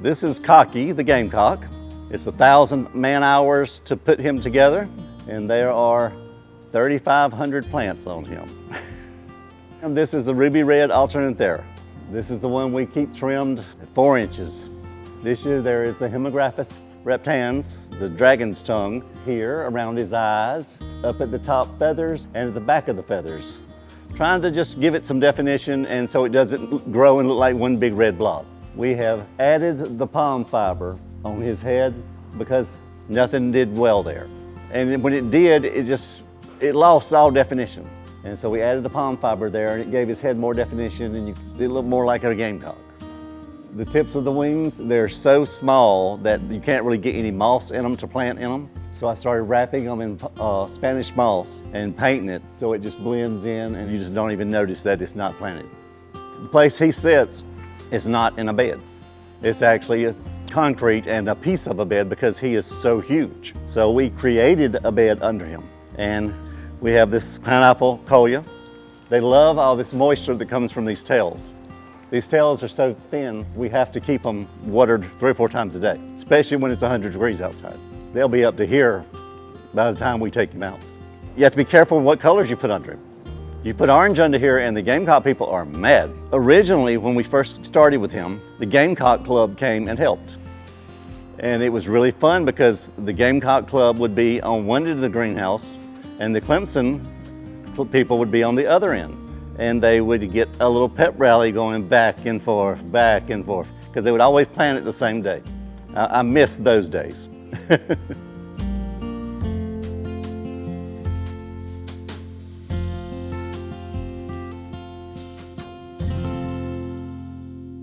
This is Cocky, the Gamecock. It's 1,000 man-hours to put him together, and there are 3,500 plants on him. And this is the ruby red alternanthera. This is the one we keep trimmed at 4 inches. This year there is the Hemographus reptans, the dragon's tongue, here around his eyes, up at the top feathers, and at the back of the feathers. Trying to just give it some definition and so it doesn't grow and look like one big red blob. We have added the palm fiber on his head because nothing did well there. And when it did, it lost all definition. And so we added the palm fiber there and it gave his head more definition and it looked more like a gamecock. The tips of the wings, they're so small that you can't really get any moss in them to plant in them. So I started wrapping them in Spanish moss and painting it so it just blends in and you just don't even notice that it's not planted. The place he sits is not in a bed. It's actually a concrete and a piece of a bed because he is so huge. So we created a bed under him. And we have this pineapple colia. They love all this moisture that comes from these tails. These tails are so thin, we have to keep them watered 3 or 4 times a day, especially when it's 100 degrees outside. They'll be up to here by the time we take him out. You have to be careful what colors you put under him. You put orange under here and the Gamecock people are mad. Originally, when we first started with him, the Gamecock Club came and helped. And it was really fun because the Gamecock Club would be on one end of the greenhouse and the Clemson people would be on the other end. And they would get a little pep rally going back and forth, because they would always plant it the same day. I miss those days.